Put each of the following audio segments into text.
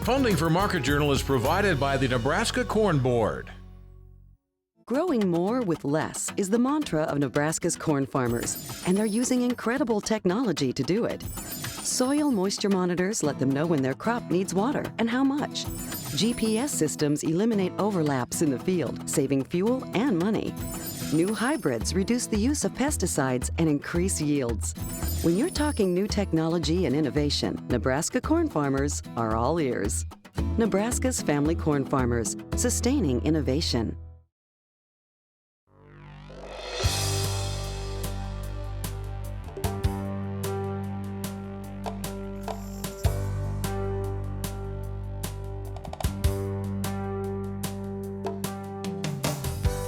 Funding for Market Journal is provided by the Nebraska Corn Board. Growing more with less is the mantra of Nebraska's corn farmers, and they're using incredible technology to do it. Soil moisture monitors let them know when their crop needs water and how much. GPS systems eliminate overlaps in the field, saving fuel and money. New hybrids reduce the use of pesticides and increase yields. When you're talking new technology and innovation, Nebraska corn farmers are all ears. Nebraska's family corn farmers, sustaining innovation.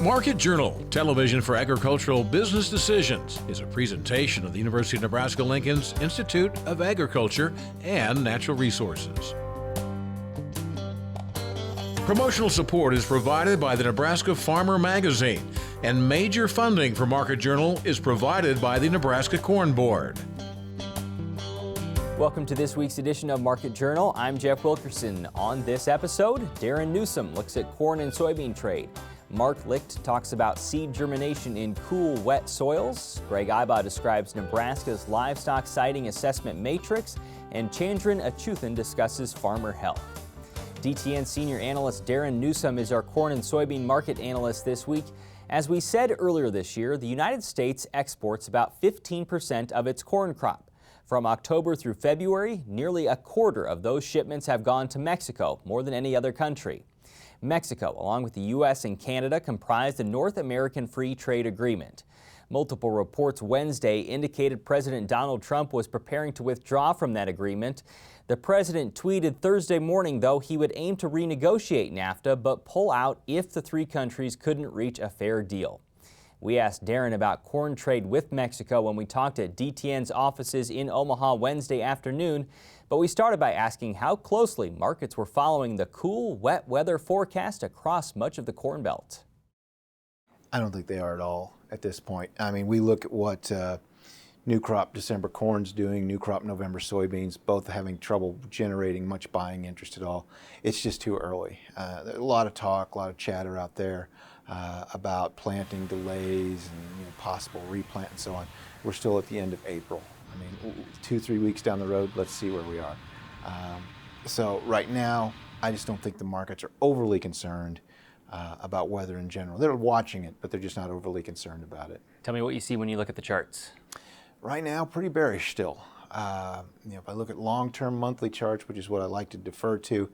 Market Journal, television for agricultural business decisions, is a presentation of the University of Nebraska-Lincoln's Institute of Agriculture and Natural Resources. Promotional support is provided by the Nebraska Farmer Magazine, and major funding for Market Journal is provided by the Nebraska Corn Board. Welcome to this week's edition of Market Journal. I'm Jeff Wilkerson. On this episode, Darin Newsom looks at corn and soybean trade. Mark Licht talks about seed germination in cool, wet soils. Greg Ibach describes Nebraska's Livestock Siting Assessment Matrix. And Chandran Achutan discusses farmer health. DTN senior analyst Darin Newsom is our corn and soybean market analyst this week. As we said earlier this year, the United States exports about 15% of its corn crop. From October through February, nearly a quarter of those shipments have gone to Mexico, more than any other country. Mexico, along with the U.S. and Canada, comprise the North American Free Trade Agreement. Multiple reports Wednesday indicated President Donald Trump was preparing to withdraw from that agreement. The president tweeted Thursday morning, though, he would aim to renegotiate NAFTA but pull out if the three countries couldn't reach a fair deal. We asked Darin about corn trade with Mexico when we talked at DTN's offices in Omaha Wednesday afternoon, but we started by asking how closely markets were following the cool, wet weather forecast across much of the Corn Belt. I don't think they are at all at this point. I mean, we look at what new crop December corn's doing, new crop November soybeans, both having trouble generating much buying interest at all. It's just too early. There's a lot of talk, a lot of chatter out there about planting delays and possible replant and so on. We're still at the end of April. I mean, 2-3 weeks down the road, let's see where we are. So right now, I just don't think the markets are overly concerned about weather in general. They're watching it, but they're just not overly concerned about it. Tell me what you see when you look at the charts. Right now, pretty bearish still. If I look at long-term monthly charts, which is what I like to defer to,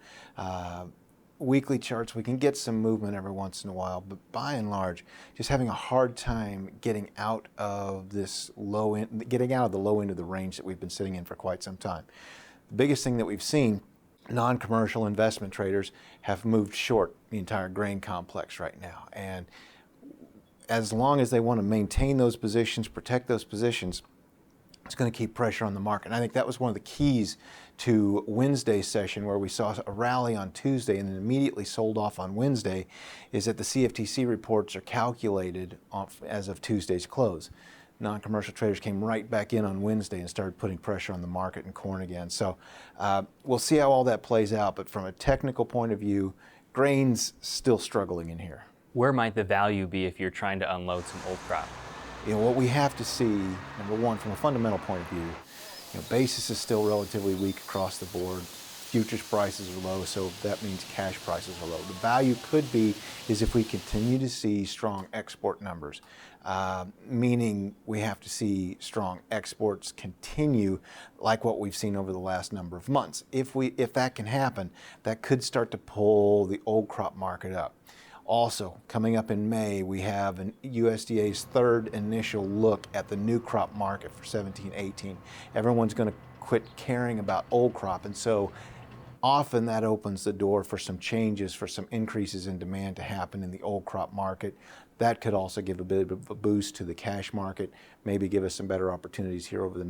weekly charts, we can get some movement every once in a while, but by and large, just having a hard time getting out of this low end, getting out of the low end of the range that we've been sitting in for quite some time. The biggest thing that we've seen, non-commercial investment traders have moved short the entire grain complex right now. And as long as they want to maintain those positions, protect those positions, it's going to keep pressure on the market. And I think that was one of the keys to Wednesday's session, where we saw a rally on Tuesday and then immediately sold off on Wednesday, is that the CFTC reports are calculated off as of Tuesday's close. Non-commercial traders came right back in on Wednesday and started putting pressure on the market and corn again. So we'll see how all that plays out. But from a technical point of view, grain's still struggling in here. Where might the value be if you're trying to unload some old crop? What we have to see, number one, from a fundamental point of view, basis is still relatively weak across the board. Futures prices are low, so that means cash prices are low. The value could be is if we continue to see strong export numbers, meaning we have to see strong exports continue like what we've seen over the last number of months. If that can happen, that could start to pull the old crop market up. Also, coming up in May, we have USDA's third initial look at the new crop market for 17-18. Everyone's going to quit caring about old crop, and so often that opens the door for some changes, for some increases in demand to happen in the old crop market. That could also give a bit of a boost to the cash market, maybe give us some better opportunities here over the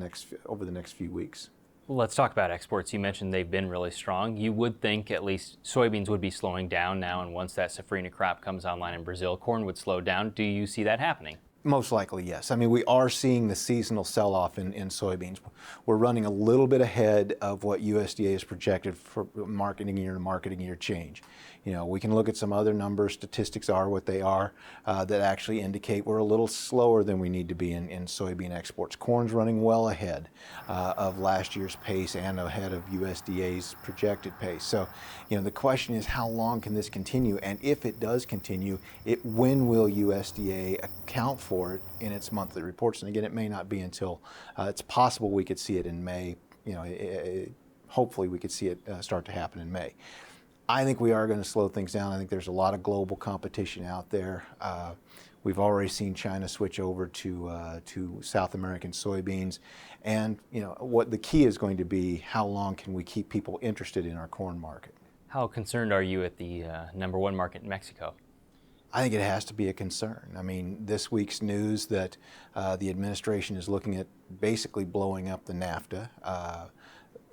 next few weeks. Well, let's talk about exports. You mentioned they've been really strong. You would think at least soybeans would be slowing down now, and once that safrinha crop comes online in Brazil, corn would slow down. Do you see that happening? Most likely, yes. I mean, we are seeing the seasonal sell-off in soybeans. We're running a little bit ahead of what USDA has projected for marketing year to marketing year change. You know, we can look at some other numbers, statistics are what they are, that actually indicate we're a little slower than we need to be in soybean exports. Corn's running well ahead of last year's pace and ahead of USDA's projected pace. So, you know, the question is, how long can this continue? And if it does continue, when will USDA account for it in its monthly reports? And again, it may not be until, it's possible we could see it in May. You know, hopefully we could see it start to happen in May. I think we are going to slow things down. I think there's a lot of global competition out there. We've already seen China switch over to South American soybeans, and you know what the key is going to be: how long can we keep people interested in our corn market? How concerned are you at the #1 market in Mexico? I think it has to be a concern. I mean, this week's news that the administration is looking at basically blowing up the NAFTA.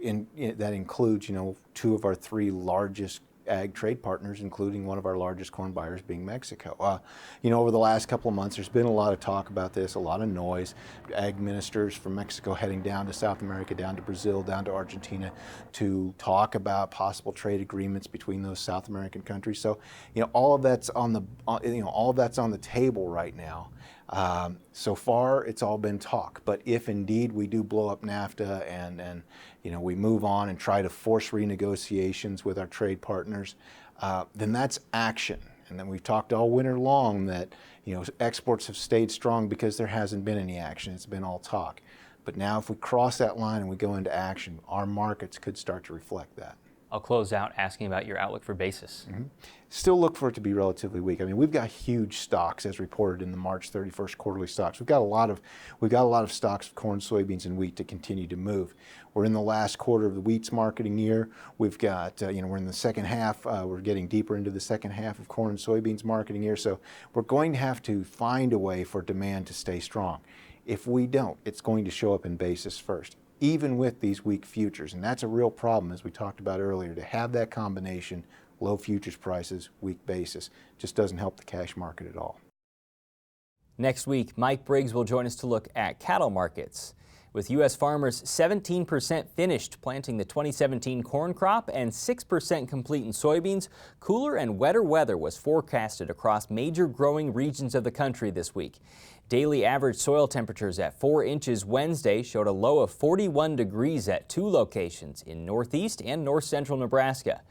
That includes, you know, 2 of our 3 largest ag trade partners, including one of our largest corn buyers being Mexico. You know, over the last couple of months, there's been a lot of talk about this, a lot of noise. Ag ministers from Mexico heading down to South America, down to Brazil, down to Argentina to talk about possible trade agreements between those South American countries. So, you know, all of that's on the table right now. So far, it's all been talk. But if indeed we do blow up NAFTA and you know, we move on and try to force renegotiations with our trade partners, then that's action. And then we've talked all winter long that, you know, exports have stayed strong because there hasn't been any action. It's been all talk. But now if we cross that line and we go into action, our markets could start to reflect that. I'll close out asking about your outlook for basis. Mm-hmm. Still look for it to be relatively weak. I mean, we've got huge stocks as reported in the March 31st quarterly stocks. We've got a lot of stocks of corn, soybeans, and wheat to continue to move. We're in the last quarter of the wheat's marketing year. We've got, you know, we're in the second half. We're getting deeper into the second half of corn and soybeans marketing year. So we're going to have to find a way for demand to stay strong. If we don't, it's going to show up in basis first, even with these weak futures. And that's a real problem, as we talked about earlier. To have that combination, low futures prices, weak basis, just doesn't help the cash market at all. Next week, Mike Briggs will join us to look at cattle markets. With U.S. farmers 17% finished planting the 2017 corn crop and 6% complete in soybeans, cooler and wetter weather was forecasted across major growing regions of the country this week. Daily average soil temperatures at 4 inches Wednesday showed a low of 41 degrees at 2 locations in northeast and north central Nebraska.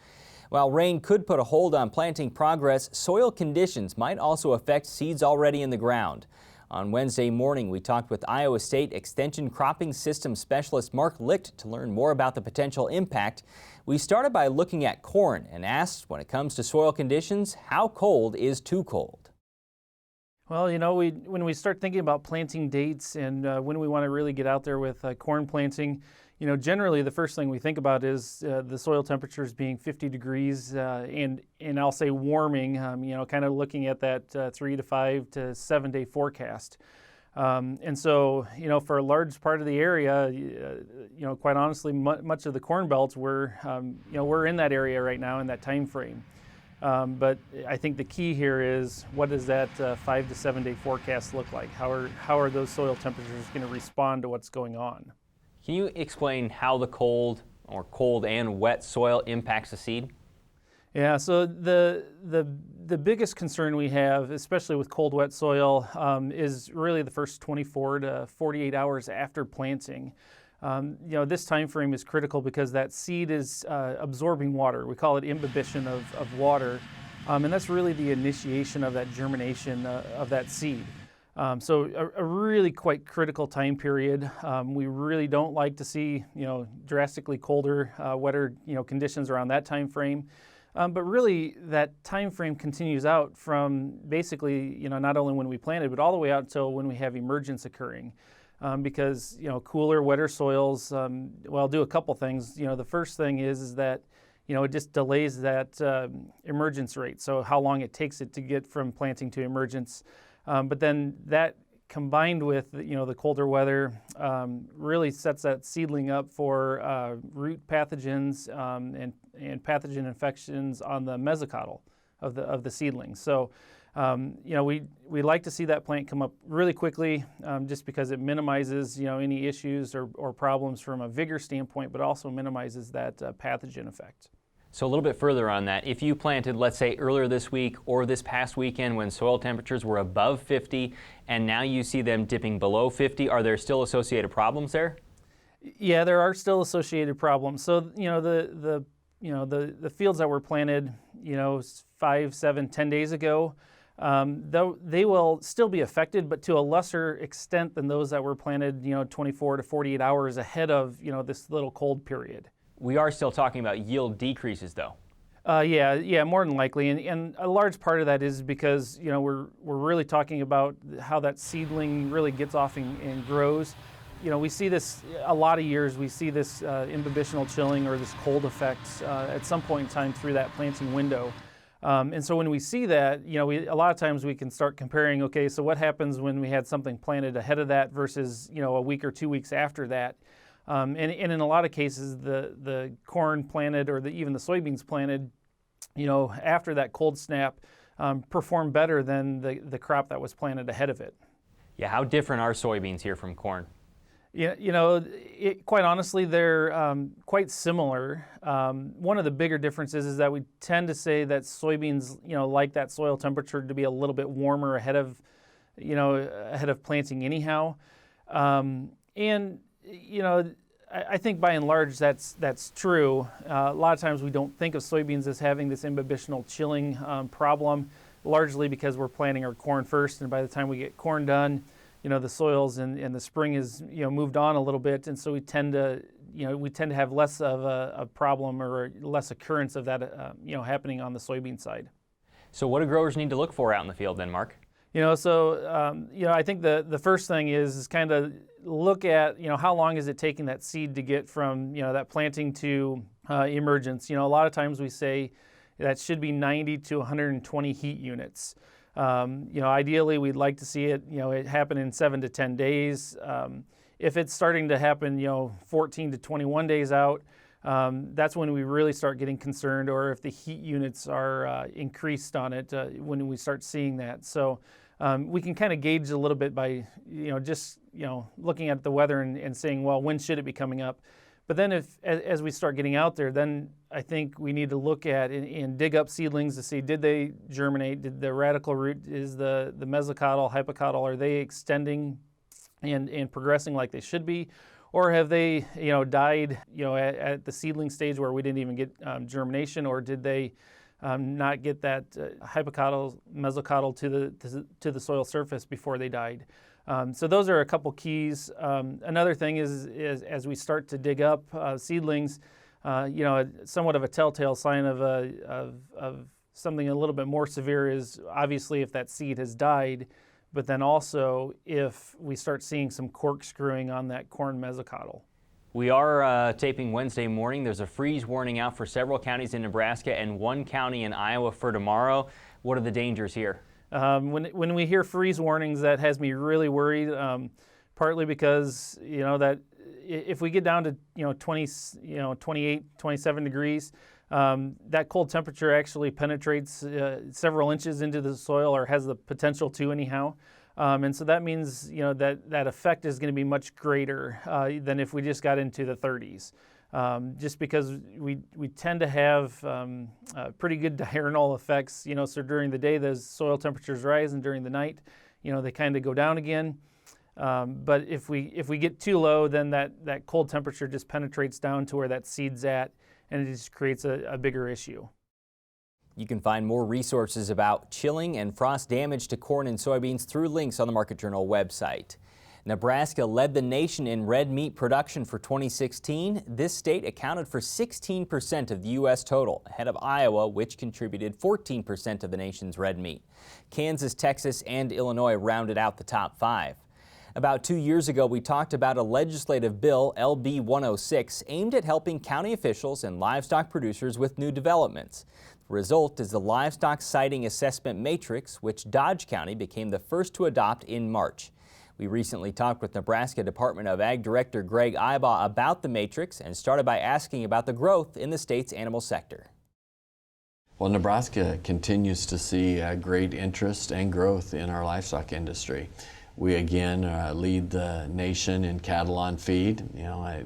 While rain could put a hold on planting progress, soil conditions might also affect seeds already in the ground. On Wednesday morning, we talked with Iowa State Extension Cropping System Specialist Mark Licht to learn more about the potential impact. We started by looking at corn and asked, when it comes to soil conditions, how cold is too cold? Well, you know, when we start thinking about planting dates and when we want to really get out there with corn planting, you know, generally the first thing we think about is the soil temperatures being 50 degrees and I'll say warming, you know, kind of looking at that 3 to 5 to 7 day forecast. And so, you know, for a large part of the area, you know, quite honestly, much of the corn belts we're in that area right now in that time frame. But I think the key here is, what does that 5 to 7 day forecast look like? How are those soil temperatures going to respond to what's going on? Can you explain how the cold or cold and wet soil impacts the seed? Yeah, so the biggest concern we have, especially with cold, wet soil, is really the first 24 to 48 hours after planting. You know, this time frame is critical because that seed is absorbing water. We call it imbibition of water, and that's really the initiation of that germination of that seed. So a really quite critical time period. We really don't like to see, you know, drastically colder, wetter, you know, conditions around that time frame. But really, that time frame continues out from basically, you know, not only when we planted, but all the way out until when we have emergence occurring. Because, you know, cooler, wetter soils, well, do a couple things. You know, the first thing is that, you know, it just delays that emergence rate. So how long it takes it to get from planting to emergence. But then that combined with, you know, the colder weather really sets that seedling up for root pathogens and pathogen infections on the mesocotyl. of the seedlings. So, we like to see that plant come up really quickly, just because it minimizes any issues or problems from a vigor standpoint, but also minimizes that pathogen effect. So a little bit further on that, if you planted, let's say, earlier this week or this past weekend when soil temperatures were above 50, and now you see them dipping below 50, are there still associated problems there? Yeah, there are still associated problems. So, the fields that were planted, 5, 7, 10 days ago, though they will still be affected, but to a lesser extent than those that were planted, 24 to 48 hours ahead of, this little cold period. We are still talking about yield decreases, though. Yeah, more than likely, and a large part of that is because we're really talking about how that seedling really gets off and grows. We see this a lot of years. We see this imbibitional chilling or this cold effect at some point in time through that planting window. And so when we see that, a lot of times we can start comparing. Okay, so what happens when we had something planted ahead of that versus a week or 2 weeks after that? And in a lot of cases, the corn planted or even the soybeans planted, after that cold snap, performed better than the crop that was planted ahead of it. Yeah, how different are soybeans here from corn? Yeah, quite honestly, they're quite similar. One of the bigger differences is that we tend to say that soybeans, like that soil temperature to be a little bit warmer ahead of planting anyhow. I think by and large that's true. A lot of times we don't think of soybeans as having this imbibitional chilling problem, largely because we're planting our corn first, and by the time we get corn done, the soils and the spring is moved on a little bit, and so we tend to have less of a problem or less occurrence of that happening on the soybean side. So what do growers need to look for out in the field then, Mark? I think the first thing is kind of look at, how long is it taking that seed to get from, that planting to emergence. A lot of times we say that should be 90 to 120 heat units. Ideally we'd like to see it, it happen in 7 to 10 days. If it's starting to happen, 14 to 21 days out, that's when we really start getting concerned, or if the heat units are increased on it, when we start seeing that. So we can kind of gauge a little bit by, just looking at the weather and saying, well, when should it be coming up? But then as we start getting out there, then I think we need to look at and dig up seedlings to see, did they germinate? Did the radical root, is the mesocotyl, hypocotyl, are they extending and progressing like they should be? Or have they, died, at the seedling stage where we didn't even get germination, or did they not get that hypocotyl, mesocotyl to the soil surface before they died? So those are a couple keys. Another thing is as we start to dig up seedlings, somewhat of a telltale sign of something a little bit more severe is obviously if that seed has died, but then also if we start seeing some corkscrewing on that corn mesocotyl. We are taping Wednesday morning. There's a freeze warning out for several counties in Nebraska and one county in Iowa for tomorrow. What are the dangers here? When we hear freeze warnings, that has me really worried, partly because, that if we get down to, 28, 27 degrees, that cold temperature actually penetrates several inches into the soil, or has the potential to anyhow. And so that means, that effect is going to be much greater than if we just got into the 30s. Just because we tend to have pretty good diurnal effects, so during the day the soil temperatures rise, and during the night, they kind of go down again. But if we get too low, then that cold temperature just penetrates down to where that seed's at, and it just creates a bigger issue. You can find more resources about chilling and frost damage to corn and soybeans through links on the Market Journal website. Nebraska led the nation in red meat production for 2016. This state accounted for 16% of the U.S. total, ahead of Iowa, which contributed 14% of the nation's red meat. Kansas, Texas, and Illinois rounded out the top 5. About 2 years ago, we talked about a legislative bill, LB 106, aimed at helping county officials and livestock producers with new developments. The result is the Livestock Siting Assessment Matrix, which Dodge County became the first to adopt in March. We recently talked with Nebraska Department of Ag Director Greg Ibach about the matrix and started by asking about the growth in the state's animal sector. Well, Nebraska continues to see great interest and growth in our livestock industry. We again lead the nation in cattle on feed. You know,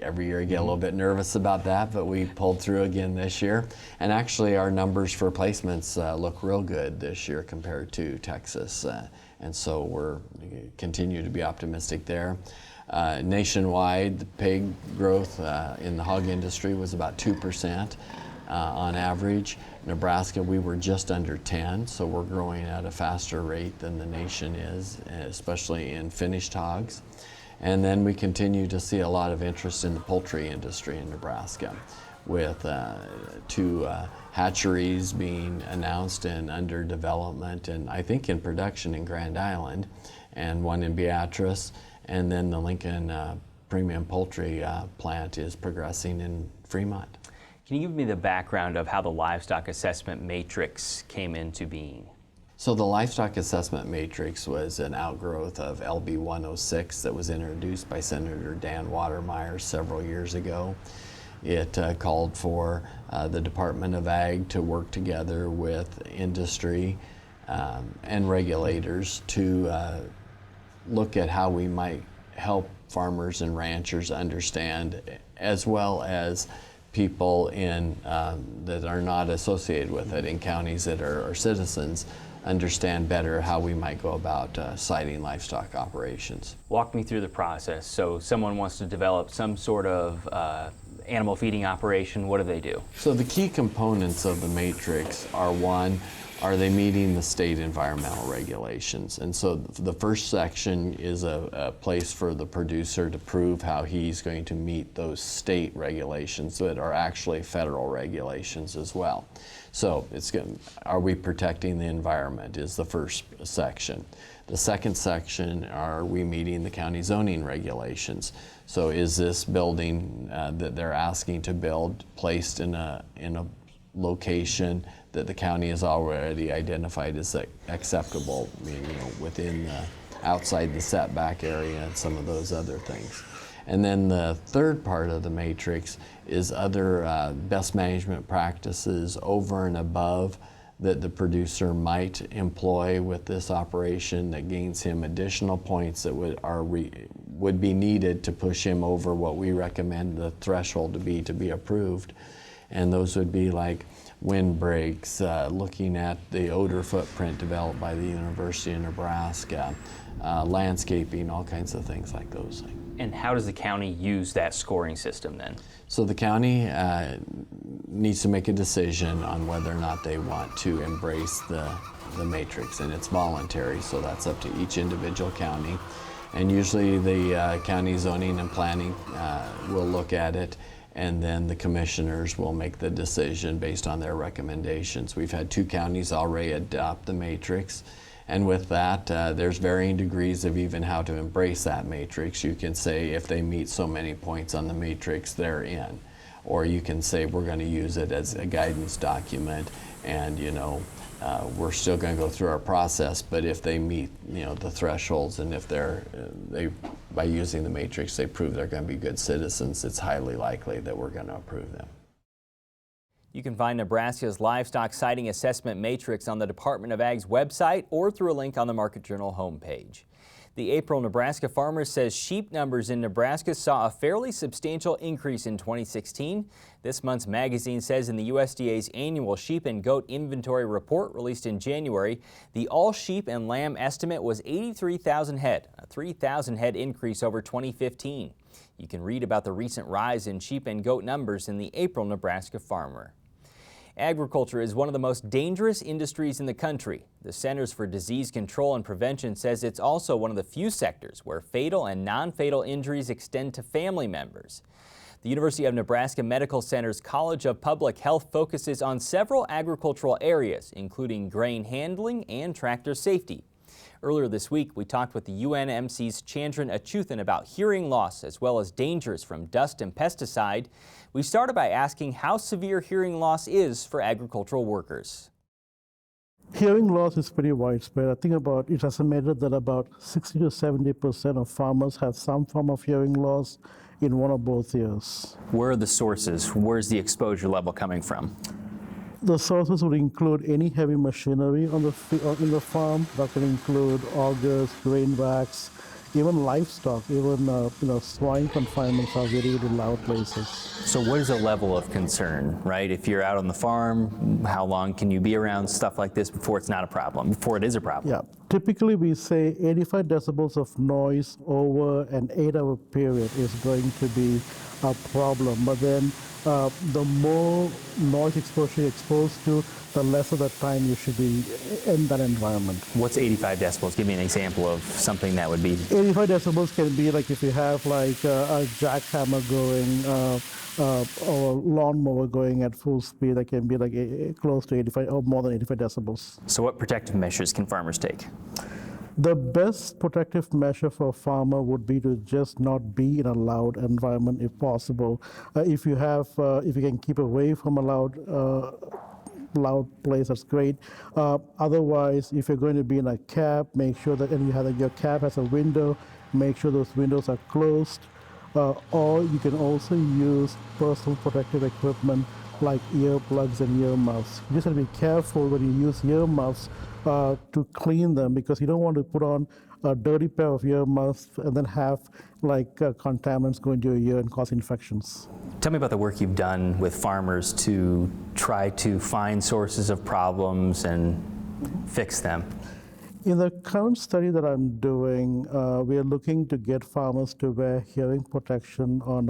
every year I get a little bit nervous about that, but we pulled through again this year. And actually our numbers for placements look real good this year compared to Texas. And so we're continue to be optimistic there. Nationwide, the pig growth in the hog industry was about 2%. On average. Nebraska, we were just under 10, so we're growing at a faster rate than the nation is, especially in finished hogs. And then we continue to see a lot of interest in the poultry industry in Nebraska, with 2 hatcheries being announced and under development, and I think in production in Grand Island, and 1 in Beatrice, and then the Lincoln Premium Poultry plant is progressing in Fremont. Can you give me the background of how the Livestock Assessment Matrix came into being? So the Livestock Assessment Matrix was an outgrowth of LB 106 that was introduced by Senator Dan Watermeyer several years ago. It called for the Department of Ag to work together with industry and regulators to look at how we might help farmers and ranchers understand, as well as people in that are not associated with it in counties that are citizens, understand better how we might go about siting livestock operations. Walk me through the process. So someone wants to develop some sort of animal feeding operation, what do they do? So the key components of the matrix are, 1, are they meeting the state environmental regulations? And so the first section is a place for the producer to prove how he's going to meet those state regulations that are actually federal regulations as well. So are we protecting the environment is the first section. The second section, are we meeting the county zoning regulations? So is this building that they're asking to build placed in a location that the county has already identified as acceptable, within outside the setback area and some of those other things. And then the third part of the matrix is other best management practices over and above that the producer might employ with this operation that gains him additional points that would be needed to push him over what we recommend the threshold to be approved. And those would be like windbreaks, looking at the odor footprint developed by the University of Nebraska, landscaping, all kinds of things like those things. And how does the county use that scoring system then? So the county needs to make a decision on whether or not they want to embrace the matrix, and it's voluntary, so that's up to each individual county. And usually the county zoning and planning will look at it, and then the commissioners will make the decision based on their recommendations. We've had 2 counties already adopt the matrix, and with that, there's varying degrees of even how to embrace that matrix. You can say if they meet so many points on the matrix, they're in. Or you can say we're going to use it as a guidance document, and we're still going to go through our process, but if they meet the thresholds, and if by using the matrix they prove they're going to be good citizens, it's highly likely that we're going to approve them. You can find Nebraska's Livestock Siting Assessment Matrix on the Department of Ag's website or through a link on the Market Journal homepage. The April Nebraska Farmer says sheep numbers in Nebraska saw a fairly substantial increase in 2016. This month's magazine says in the USDA's annual sheep and goat inventory report released in January, the all sheep and lamb estimate was 83,000 head, a 3,000 head increase over 2015. You can read about the recent rise in sheep and goat numbers in the April Nebraska Farmer. Agriculture is one of the most dangerous industries in the country. The Centers for Disease Control and Prevention says it's also one of the few sectors where fatal and non-fatal injuries extend to family members. The University of Nebraska Medical Center's College of Public Health focuses on several agricultural areas, including grain handling and tractor safety. Earlier this week, we talked with the UNMC's Chandran Achutan about hearing loss as well as dangers from dust and pesticide. We started by asking how severe hearing loss is for agricultural workers. Hearing loss is pretty widespread. I think it's estimated that about 60 to 70% of farmers have some form of hearing loss in one or both ears. Where are the sources? Where's the exposure level coming from? The sources would include any heavy machinery on in the farm. That can include augers, grain racks, even livestock, even swine confinements are very, very loud places. So what is a level of concern, right? If you're out on the farm, how long can you be around stuff like this before it's not a problem, before it is a problem? Yeah, typically we say 85 decibels of noise over an 8-hour period is going to be a problem. But then the more noise exposure you're exposed to, the less of the time you should be in that environment. What's 85 decibels? Give me an example of something that would be. 85 decibels can be like if you have like a jackhammer going or lawnmower going at full speed, that can be like close to 85 or more than 85 decibels. So what protective measures can farmers take? The best protective measure for a farmer would be to just not be in a loud environment if possible. If you can keep away from a loud place, that's great. Otherwise, if you're going to be in a cab, make sure that your cab has a window, make sure those windows are closed. Or you can also use personal protective equipment like earplugs and earmuffs. You just have to be careful when you use earmuffs to clean them, because you don't want to put on a dirty pair of earmuffs and then have contaminants go into your ear and cause infections. Tell me about the work you've done with farmers to try to find sources of problems and fix them. In the current study that I'm doing, we are looking to get farmers to wear hearing protection on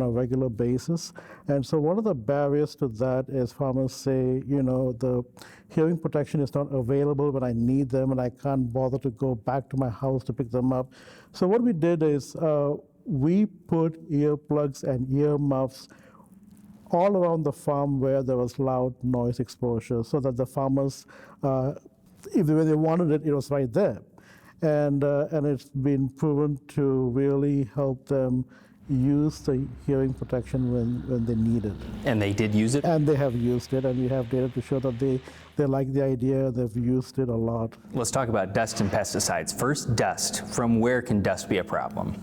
a regular basis. And so one of the barriers to that is farmers say, the hearing protection is not available when I need them and I can't bother to go back to my house to pick them up. So what we did is we put earplugs and earmuffs all around the farm where there was loud noise exposure, so that the farmers, when they wanted it, it was right there. And it's been proven to really help them use the hearing protection when they need it. And they did use it? And they have used it, and we have data to show that they like the idea, they've used it a lot. Let's talk about dust and pesticides. First, dust. From where can dust be a problem?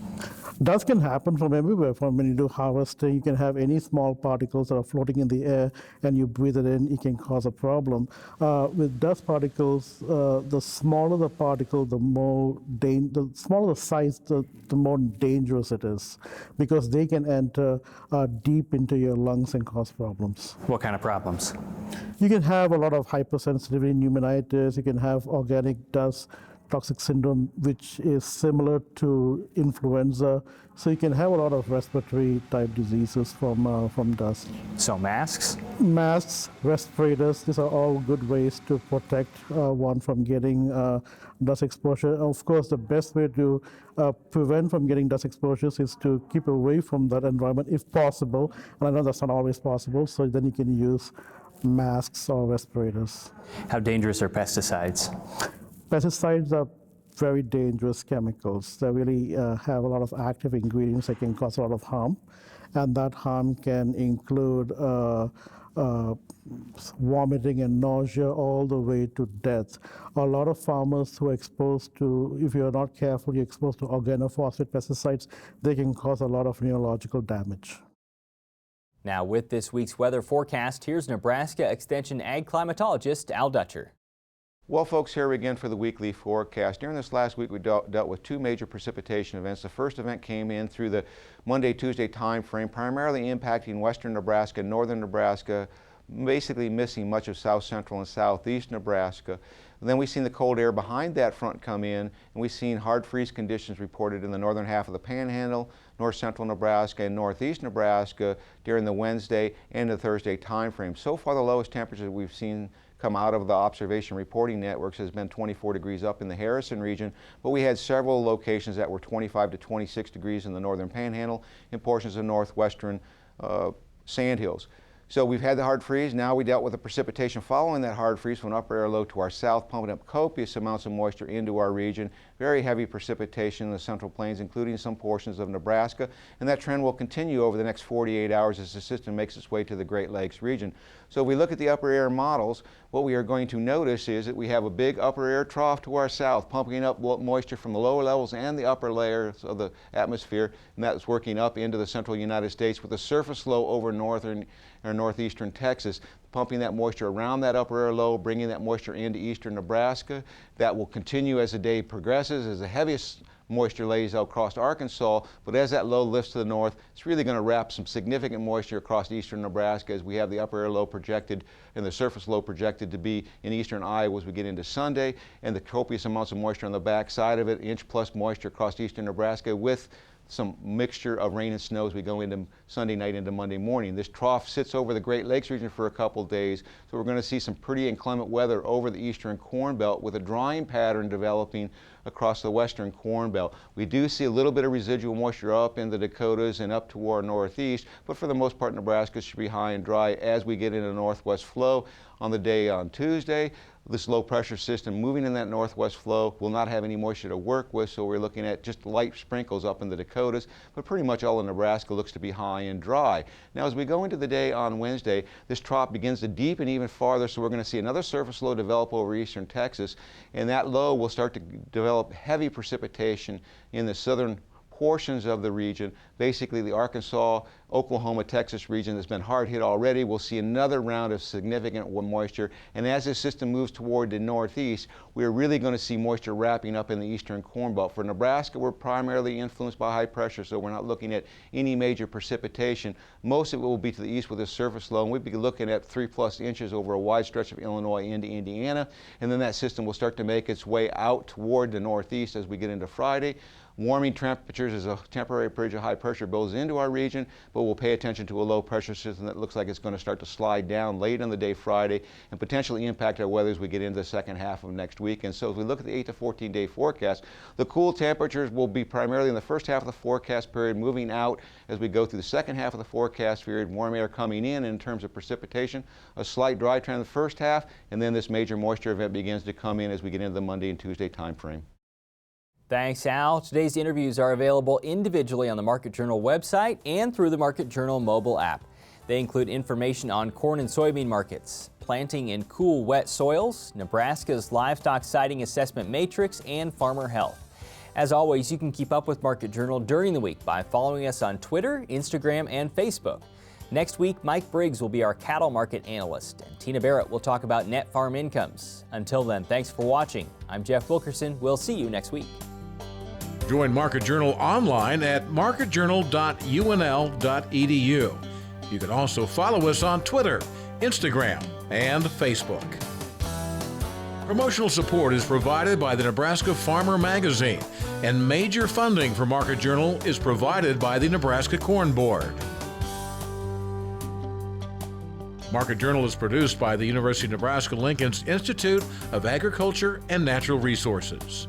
Dust can happen from everywhere. From when you do harvesting, you can have any small particles that are floating in the air, and you breathe it in, it can cause a problem. With dust particles, the smaller the particle, the smaller the size, the more dangerous it is, because they can enter deep into your lungs and cause problems. What kind of problems? You can have a lot of hypersensitivity pneumonitis. You can have organic dust toxic syndrome, which is similar to influenza. So you can have a lot of respiratory type diseases from dust. So masks? Masks, respirators, these are all good ways to protect one from getting dust exposure. Of course, the best way to prevent from getting dust exposures is to keep away from that environment if possible. And I know that's not always possible, so then you can use masks or respirators. How dangerous are pesticides? Pesticides are very dangerous chemicals. They really have a lot of active ingredients that can cause a lot of harm. And that harm can include vomiting and nausea all the way to death. A lot of farmers who are exposed to, if you're not careful, you're exposed to organophosphate pesticides, they can cause a lot of neurological damage. Now with this week's weather forecast, here's Nebraska Extension ag climatologist Al Dutcher. Well, folks, here again for the weekly forecast. During this last week, we dealt with two major precipitation events. The first event came in through the Monday-Tuesday time frame, primarily impacting western Nebraska, northern Nebraska, basically missing much of south central and southeast Nebraska. And then we've seen the cold air behind that front come in, and we've seen hard freeze conditions reported in the northern half of the Panhandle, north central Nebraska, and northeast Nebraska during the Wednesday and the Thursday time frame. So far, the lowest temperatures we've seen come out of the observation reporting networks has been 24 degrees up in the Harrison region, but we had several locations that were 25 to 26 degrees in the northern Panhandle and portions of northwestern Sandhills. So we've had the hard freeze. Now we dealt with the precipitation following that hard freeze from upper air low to our south, pumping up copious amounts of moisture into our region. Very heavy precipitation in the central plains, including some portions of Nebraska. And that trend will continue over the next 48 hours as the system makes its way to the Great Lakes region. So if we look at the upper air models, what we are going to notice is that we have a big upper air trough to our south, pumping up moisture from the lower levels and the upper layers of the atmosphere, and that is working up into the central United States with a surface low over northern or northeastern Texas, pumping that moisture around that upper air low, bringing that moisture into eastern Nebraska. That will continue as the day progresses, as the heaviest moisture lays out across Arkansas, but as that low lifts to the north, it's really going to wrap some significant moisture across eastern Nebraska, as we have the upper air low projected and the surface low projected to be in eastern Iowa as we get into Sunday, and the copious amounts of moisture on the back side of it, inch plus moisture across eastern Nebraska with some mixture of rain and snow as we go into Sunday night into Monday morning. This trough sits over the Great Lakes region for a couple days, so we're going to see some pretty inclement weather over the eastern Corn Belt with a drying pattern developing across the western Corn Belt. We do see a little bit of residual moisture up in the Dakotas and up toward northeast, but for the most part Nebraska should be high and dry as we get into northwest flow on the day on Tuesday. This low pressure system moving in that northwest flow will not have any moisture to work with, so we're looking at just light sprinkles up in the Dakotas, but pretty much all of Nebraska looks to be high and dry. Now as we go into the day on Wednesday, this trough begins to deepen even farther, so we're going to see another surface low develop over eastern Texas, and that low will start to develop heavy precipitation in the southern portions of the region. Basically the Arkansas, Oklahoma, Texas region that's been hard hit already. We'll see another round of significant moisture, and as this system moves toward the northeast, we're really going to see moisture wrapping up in the eastern Corn Belt. For Nebraska, we're primarily influenced by high pressure, so we're not looking at any major precipitation. Most of it will be to the east with a surface low, and we'd be looking at 3+ inches over a wide stretch of Illinois into Indiana, and then that system will start to make its way out toward the northeast as we get into Friday. Warming temperatures as a temporary bridge of high pressure goes into our region, but we'll pay attention to a low pressure system that looks like it's going to start to slide down late in the day Friday and potentially impact our weather as we get into the second half of next week. And so as we look at the 8 to 14 day forecast, the cool temperatures will be primarily in the first half of the forecast period, moving out as we go through the second half of the forecast period, warm air coming in terms of precipitation, a slight dry trend in the first half, and then this major moisture event begins to come in as we get into the Monday and Tuesday time frame. Thanks, Al. Today's interviews are available individually on the Market Journal website and through the Market Journal mobile app. They include information on corn and soybean markets, planting in cool, wet soils, Nebraska's Livestock Siting Assessment Matrix, and farmer health. As always, you can keep up with Market Journal during the week by following us on Twitter, Instagram, and Facebook. Next week, Mike Briggs will be our cattle market analyst, and Tina Barrett will talk about net farm incomes. Until then, thanks for watching. I'm Jeff Wilkerson. We'll see you next week. Join Market Journal online at marketjournal.unl.edu. You can also follow us on Twitter, Instagram, and Facebook. Promotional support is provided by the Nebraska Farmer Magazine, and major funding for Market Journal is provided by the Nebraska Corn Board. Market Journal is produced by the University of Nebraska Lincoln's Institute of Agriculture and Natural Resources.